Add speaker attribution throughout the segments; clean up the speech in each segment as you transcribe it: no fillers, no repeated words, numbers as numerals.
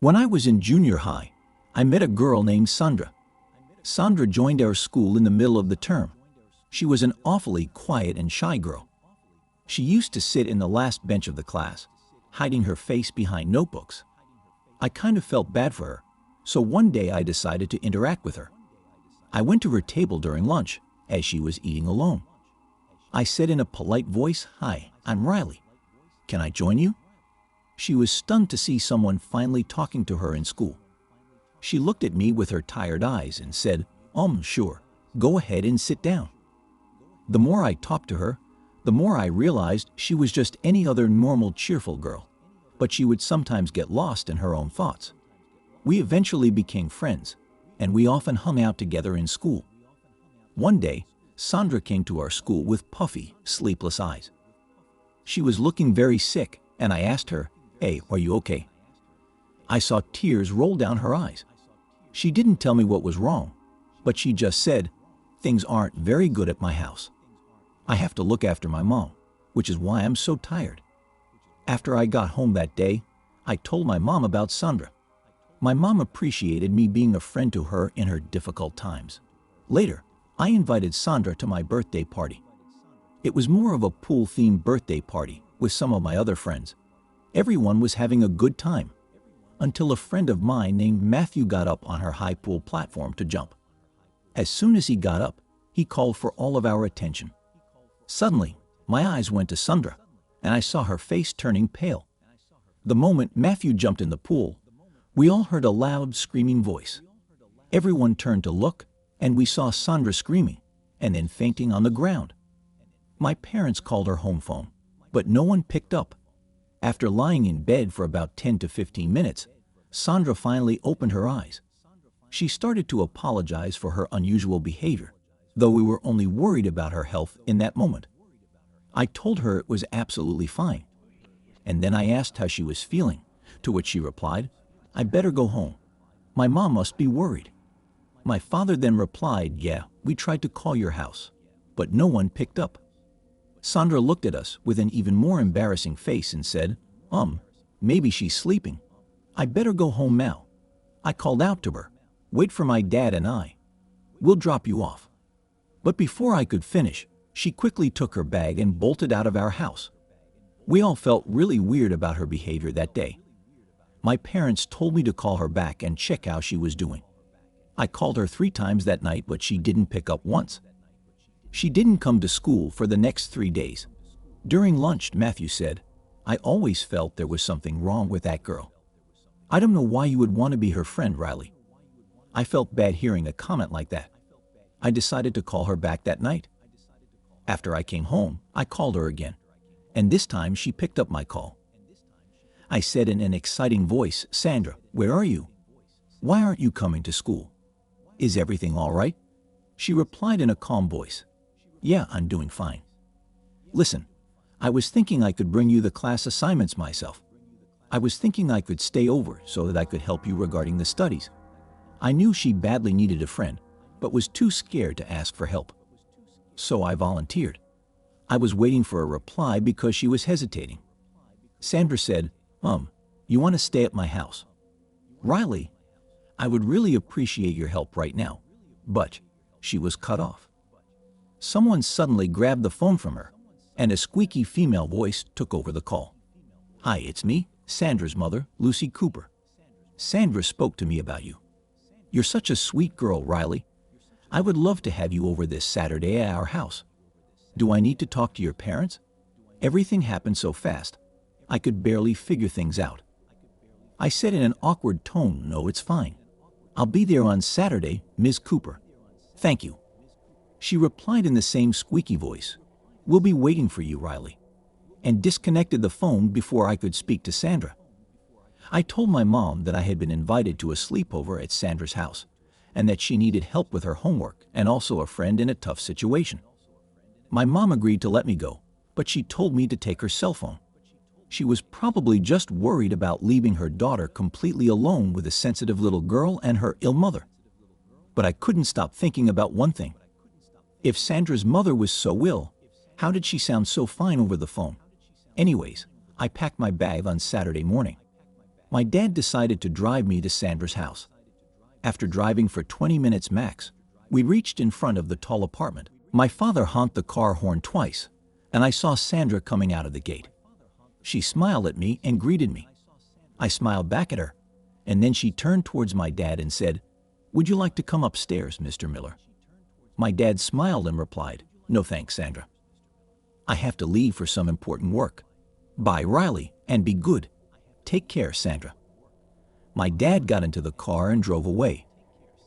Speaker 1: When I was in junior high, I met a girl named Sandra. Sandra joined our school in the middle of the term. She was an awfully quiet and shy girl. She used to sit in the last bench of the class, hiding her face behind notebooks. I kind of felt bad for her, so one day I decided to interact with her. I went to her table during lunch, as she was eating alone. I said in a polite voice, "Hi, I'm Riley. Can I join you?" She was stunned to see someone finally talking to her in school. She looked at me with her tired eyes and said, Sure, go ahead and sit down." The more I talked to her, the more I realized she was just any other normal, cheerful girl, but she would sometimes get lost in her own thoughts. We eventually became friends, and we often hung out together in school. One day, Sandra came to our school with puffy, sleepless eyes. She was looking very sick, and I asked her, "Hey, are you okay?" I saw tears roll down her eyes. She didn't tell me what was wrong, but she just said, "Things aren't very good at my house. I have to look after my mom, which is why I'm so tired." After I got home that day, I told my mom about Sandra. My mom appreciated me being a friend to her in her difficult times. Later, I invited Sandra to my birthday party. It was more of a pool-themed birthday party with some of my other friends. Everyone was having a good time, until a friend of mine named Matthew got up on her high pool platform to jump. As soon as he got up, he called for all of our attention. Suddenly, my eyes went to Sandra, and I saw her face turning pale. The moment Matthew jumped in the pool, we all heard a loud, screaming voice. Everyone turned to look, and we saw Sandra screaming, and then fainting on the ground. My parents called her home phone, but no one picked up. After lying in bed for about 10 to 15 minutes, Sandra finally opened her eyes. She started to apologize for her unusual behavior, though we were only worried about her health in that moment. I told her it was absolutely fine, and then I asked how she was feeling, to which she replied, "I better go home. My mom must be worried." My father then replied, "Yeah, we tried to call your house, but no one picked up." Sandra looked at us with an even more embarrassing face and said, Maybe she's sleeping. I better go home now." I called out to her, "Wait for my dad and I. We'll drop you off." But before I could finish, she quickly took her bag and bolted out of our house. We all felt really weird about her behavior that day. My parents told me to call her back and check how she was doing. I called her 3 times that night, but she didn't pick up once. She didn't come to school for the next 3 days. During lunch, Matthew said, "I always felt there was something wrong with that girl. I don't know why you would want to be her friend, Riley." I felt bad hearing a comment like that. I decided to call her back that night. After I came home, I called her again, and this time she picked up my call. I said in an exciting voice, "Sandra, where are you? Why aren't you coming to school? Is everything all right?" She replied in a calm voice, "Yeah, I'm doing fine. Listen, I was thinking I could bring you the class assignments myself. I was thinking I could stay over so that I could help you regarding the studies." I knew she badly needed a friend, but was too scared to ask for help. So I volunteered. I was waiting for a reply because she was hesitating. Sandra said, "You want to stay at my house?" "Riley, I would really appreciate your help right now." But she was cut off. Someone suddenly grabbed the phone from her, and a squeaky female voice took over the call. "Hi, it's me, Sandra's mother, Lucy Cooper. Sandra spoke to me about you. You're such a sweet girl, Riley. I would love to have you over this Saturday at our house. Do I need to talk to your parents? Everything happened so fast, I could barely figure things out." I said in an awkward tone, "No, it's fine. I'll be there on Saturday, Ms. Cooper. Thank you." She replied in the same squeaky voice, "We'll be waiting for you, Riley," and disconnected the phone before I could speak to Sandra. I told my mom that I had been invited to a sleepover at Sandra's house, and that she needed help with her homework and also a friend in a tough situation. My mom agreed to let me go, but she told me to take her cell phone. She was probably just worried about leaving her daughter completely alone with a sensitive little girl and her ill mother. But I couldn't stop thinking about one thing. If Sandra's mother was so ill, how did she sound so fine over the phone? Anyways, I packed my bag on Saturday morning. My dad decided to drive me to Sandra's house. After driving for 20 minutes max, we reached in front of the tall apartment. My father honked the car horn twice, and I saw Sandra coming out of the gate. She smiled at me and greeted me. I smiled back at her, and then she turned towards my dad and said, "Would you like to come upstairs, Mr. Miller?" My dad smiled and replied, "No thanks, Sandra. I have to leave for some important work. Bye, Riley, and be good. Take care, Sandra." My dad got into the car and drove away.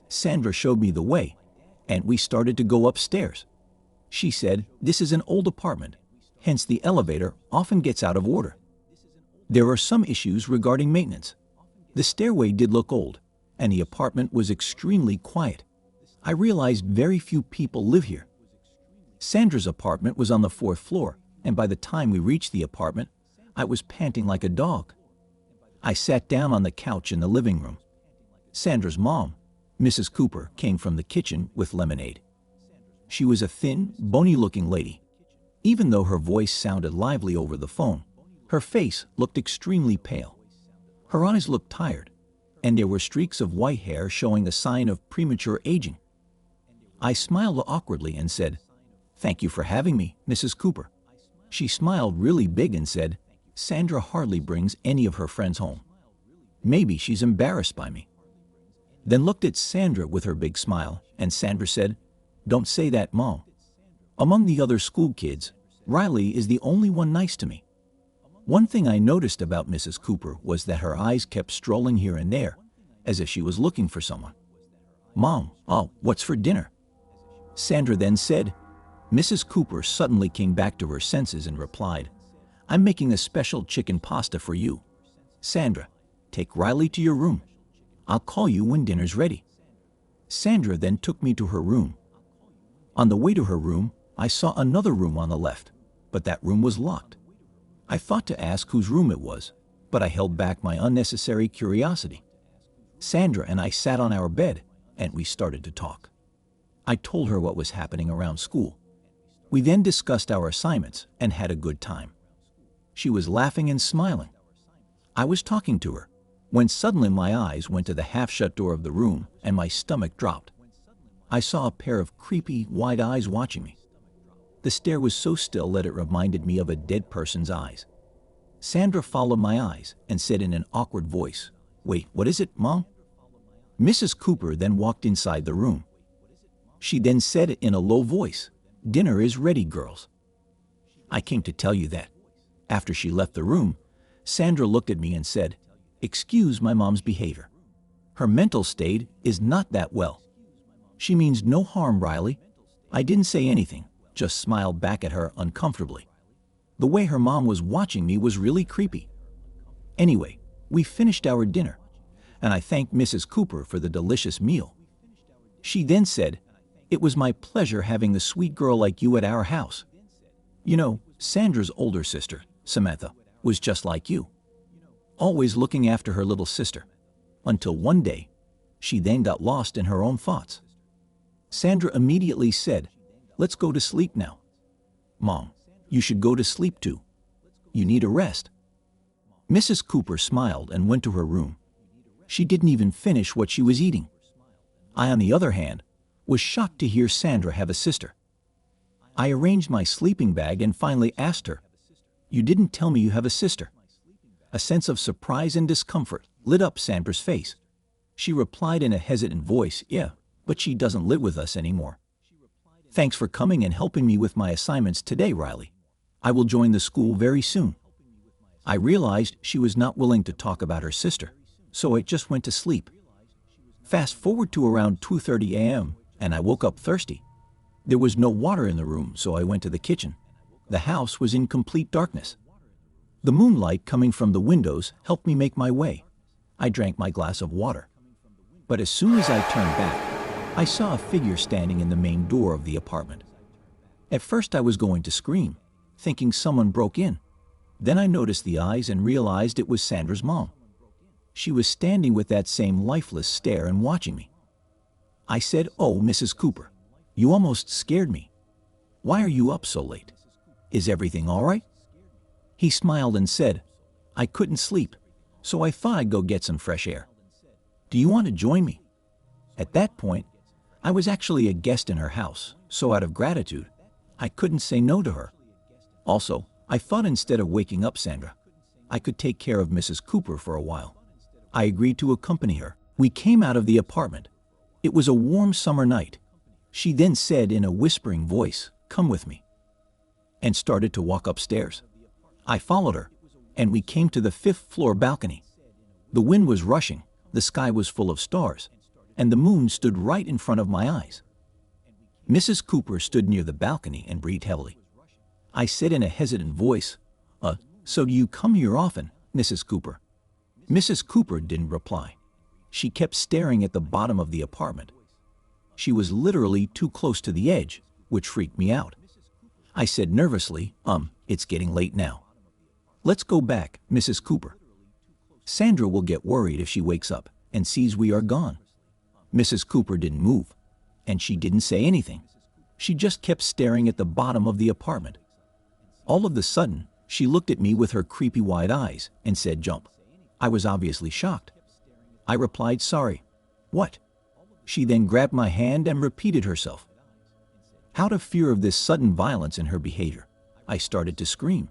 Speaker 1: Sandra showed me the way, and we started to go upstairs. She said, "This is an old apartment, hence the elevator often gets out of order. There are some issues regarding maintenance. The stairway did look old, and the apartment was extremely quiet. I realized very few people live here." Sandra's apartment was on the 4th floor, and by the time we reached the apartment, I was panting like a dog. I sat down on the couch in the living room. Sandra's mom, Mrs. Cooper, came from the kitchen with lemonade. She was a thin, bony-looking lady. Even though her voice sounded lively over the phone, her face looked extremely pale. Her eyes looked tired, and there were streaks of white hair showing a sign of premature aging. I smiled awkwardly and said, "Thank you for having me, Mrs. Cooper." She smiled really big and said, "Sandra hardly brings any of her friends home. Maybe she's embarrassed by me." Then looked at Sandra with her big smile, and Sandra said, "Don't say that, Mom. Among the other school kids, Riley is the only one nice to me." One thing I noticed about Mrs. Cooper was that her eyes kept strolling here and there, as if she was looking for someone. "Mom, what's for dinner?" Sandra then said. Mrs. Cooper suddenly came back to her senses and replied, "I'm making a special chicken pasta for you. Sandra, take Riley to your room. I'll call you when dinner's ready." Sandra then took me to her room. On the way to her room, I saw another room on the left, but that room was locked. I thought to ask whose room it was, but I held back my unnecessary curiosity. Sandra and I sat on our bed, and we started to talk. I told her what was happening around school. We then discussed our assignments and had a good time. She was laughing and smiling. I was talking to her, when suddenly my eyes went to the half-shut door of the room and my stomach dropped. I saw a pair of creepy, wide eyes watching me. The stare was so still that it reminded me of a dead person's eyes. Sandra followed my eyes and said in an awkward voice, "Wait, what is it, Mom?" Mrs. Cooper then walked inside the room. She then said in a low voice, "Dinner is ready, girls." I came to tell you that. After she left the room, Sandra looked at me and said, "Excuse my mom's behavior. Her mental state is not that well. She means no harm, Riley." I didn't say anything, just smiled back at her uncomfortably. The way her mom was watching me was really creepy. Anyway, we finished our dinner, and I thanked Mrs. Cooper for the delicious meal. She then said, "It was my pleasure having a sweet girl like you at our house. You know, Sandra's older sister, Samantha, was just like you, always looking after her little sister, until one day, she then got lost in her own thoughts." Sandra immediately said, "Let's go to sleep now." "Mom, you should go to sleep too. You need a rest." Mrs. Cooper smiled and went to her room. She didn't even finish what she was eating. I, on the other hand, was shocked to hear Sandra have a sister. I arranged my sleeping bag and finally asked her, "You didn't tell me you have a sister." A sense of surprise and discomfort lit up Sandra's face. She replied in a hesitant voice, "Yeah, but she doesn't live with us anymore. Thanks for coming and helping me with my assignments today, Riley. I will join the school very soon." I realized she was not willing to talk about her sister, so I just went to sleep. Fast forward to around 2:30 a.m., and I woke up thirsty. There was no water in the room, so I went to the kitchen. The house was in complete darkness. The moonlight coming from the windows helped me make my way. I drank my glass of water. But as soon as I turned back, I saw a figure standing in the main door of the apartment. At first I was going to scream, thinking someone broke in. Then I noticed the eyes and realized it was Sandra's mom. She was standing with that same lifeless stare and watching me. I said, "Oh, Mrs. Cooper, you almost scared me. Why are you up so late? Is everything all right?" He smiled and said, I couldn't sleep, so I thought I'd go get some fresh air. Do you want to join me? At that point, I was actually a guest in her house, so out of gratitude, I couldn't say no to her. Also, I thought instead of waking up Sandra, I could take care of Mrs. Cooper for a while. I agreed to accompany her. We came out of the apartment. It was a warm summer night. She then said in a whispering voice, "Come with me," and started to walk upstairs. I followed her, and we came to the 5th floor balcony. The wind was rushing, the sky was full of stars, and the moon stood right in front of my eyes. Mrs. Cooper stood near the balcony and breathed heavily. I said in a hesitant voice, "So do you come here often, Mrs. Cooper?" Mrs. Cooper didn't reply. She kept staring at the bottom of the apartment. She was literally too close to the edge, which freaked me out. I said nervously, "It's getting late now. Let's go back, Mrs. Cooper. Sandra will get worried if she wakes up and sees we are gone." Mrs. Cooper didn't move, and she didn't say anything. She just kept staring at the bottom of the apartment. All of a sudden, she looked at me with her creepy wide eyes and said, "Jump." I was obviously shocked. I replied, "Sorry." "What?" She then grabbed my hand and repeated herself. Out of fear of this sudden violence in her behavior, I started to scream.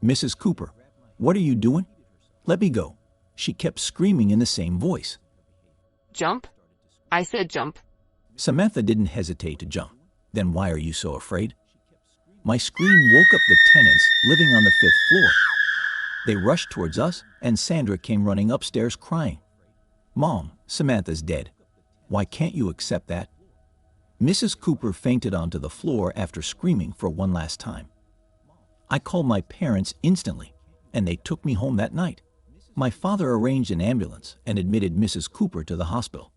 Speaker 1: "Mrs. Cooper, what are you doing? Let me go." She kept screaming in the same voice.
Speaker 2: "Jump?" I said jump.
Speaker 1: Samantha didn't hesitate to jump. "Then why are you so afraid?" My scream woke up the tenants living on the 5th floor. They rushed towards us, and Sandra came running upstairs crying. "Mom, Samantha's dead. Why can't you accept that?" Mrs. Cooper fainted onto the floor after screaming for one last time. I called my parents instantly, and they took me home that night. My father arranged an ambulance and admitted Mrs. Cooper to the hospital.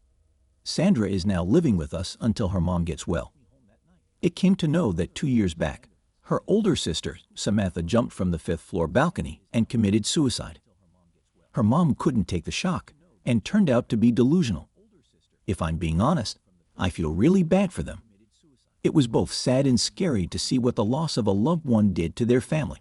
Speaker 1: Sandra is now living with us until her mom gets well. It came to know that 2 years back, her older sister, Samantha, jumped from the 5th floor balcony and committed suicide. Her mom couldn't take the shock and turned out to be delusional. If I'm being honest, I feel really bad for them. It was both sad and scary to see what the loss of a loved one did to their family.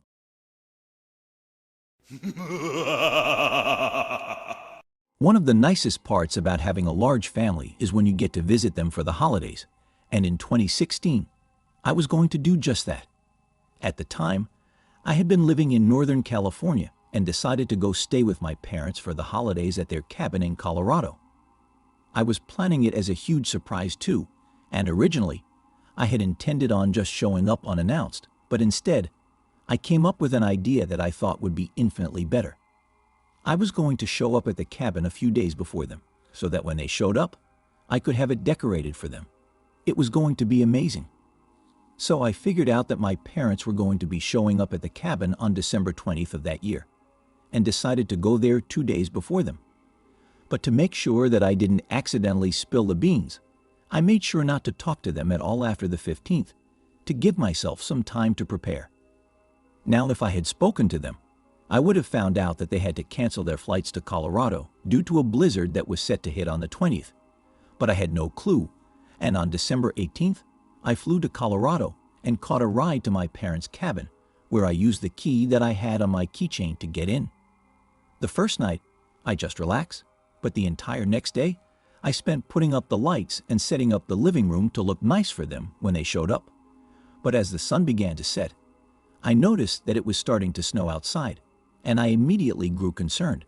Speaker 1: One of the nicest parts about having a large family is when you get to visit them for the holidays, and in 2016, I was going to do just that. At the time, I had been living in Northern California and decided to go stay with my parents for the holidays at their cabin in Colorado. I was planning it as a huge surprise too, and originally, I had intended on just showing up unannounced, but instead, I came up with an idea that I thought would be infinitely better. I was going to show up at the cabin a few days before them, so that when they showed up, I could have it decorated for them. It was going to be amazing. So I figured out that my parents were going to be showing up at the cabin on December 20th of that year, and decided to go there 2 days before them. But to make sure that I didn't accidentally spill the beans, I made sure not to talk to them at all after the 15th, to give myself some time to prepare. Now, if I had spoken to them, I would have found out that they had to cancel their flights to Colorado due to a blizzard that was set to hit on the 20th. But I had no clue, and on December 18th, I flew to Colorado and caught a ride to my parents' cabin, where I used the key that I had on my keychain to get in. The first night, I just relaxed, but the entire next day, I spent putting up the lights and setting up the living room to look nice for them when they showed up. But as the sun began to set, I noticed that it was starting to snow outside, and I immediately grew concerned.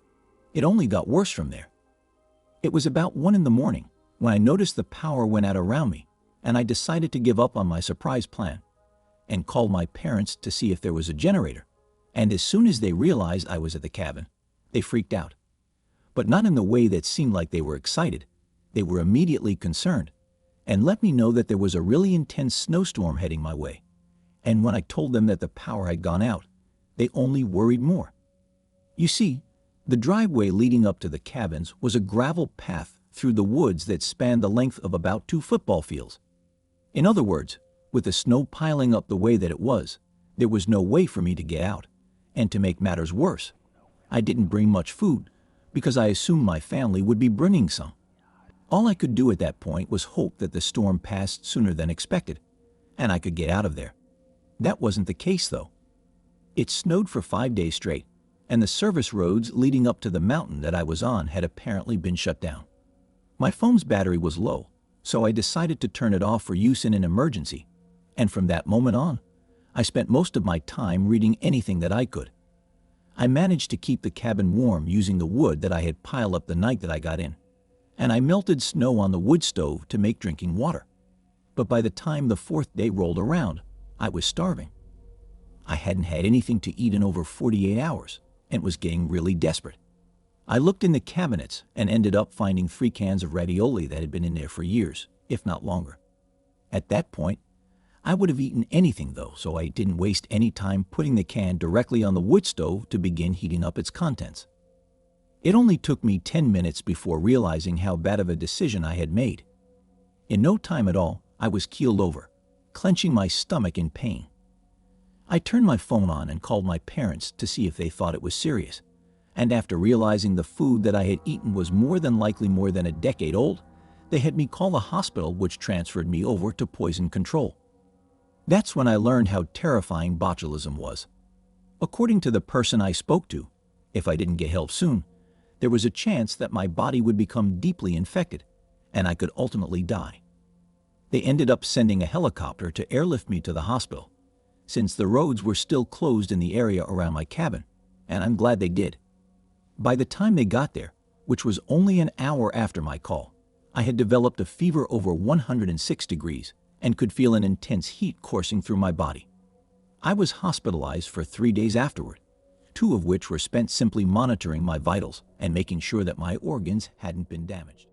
Speaker 1: It only got worse from there. It was about 1 in the morning when I noticed the power went out around me, and I decided to give up on my surprise plan and called my parents to see if there was a generator. And as soon as they realized I was at the cabin, they freaked out. But not in the way that seemed like they were excited. They were immediately concerned and let me know that there was a really intense snowstorm heading my way. And when I told them that the power had gone out, they only worried more. You see, the driveway leading up to the cabins was a gravel path through the woods that spanned the length of about 2 football fields. In other words, with the snow piling up the way that it was, there was no way for me to get out. And to make matters worse, I didn't bring much food because I assumed my family would be bringing some. All I could do at that point was hope that the storm passed sooner than expected, and I could get out of there. That wasn't the case, though. It snowed for 5 days straight, and the service roads leading up to the mountain that I was on had apparently been shut down. My phone's battery was low, so I decided to turn it off for use in an emergency, and from that moment on, I spent most of my time reading anything that I could. I managed to keep the cabin warm using the wood that I had piled up the night that I got in, and I melted snow on the wood stove to make drinking water. But by the time the fourth day rolled around, I was starving. I hadn't had anything to eat in over 48 hours and was getting really desperate. I looked in the cabinets and ended up finding 3 cans of ravioli that had been in there for years, if not longer. At that point, I would have eaten anything though, so I didn't waste any time putting the can directly on the wood stove to begin heating up its contents. It only took me 10 minutes before realizing how bad of a decision I had made. In no time at all, I was keeled over, clenching my stomach in pain. I turned my phone on and called my parents to see if they thought it was serious, and after realizing the food that I had eaten was more than likely more than a decade old, they had me call a hospital which transferred me over to poison control. That's when I learned how terrifying botulism was. According to the person I spoke to, if I didn't get help soon, there was a chance that my body would become deeply infected, and I could ultimately die. They ended up sending a helicopter to airlift me to the hospital, since the roads were still closed in the area around my cabin, and I'm glad they did. By the time they got there, which was only an hour after my call, I had developed a fever over 106 degrees and could feel an intense heat coursing through my body. I was hospitalized for 3 days afterward, 2 of which were spent simply monitoring my vitals and making sure that my organs hadn't been damaged.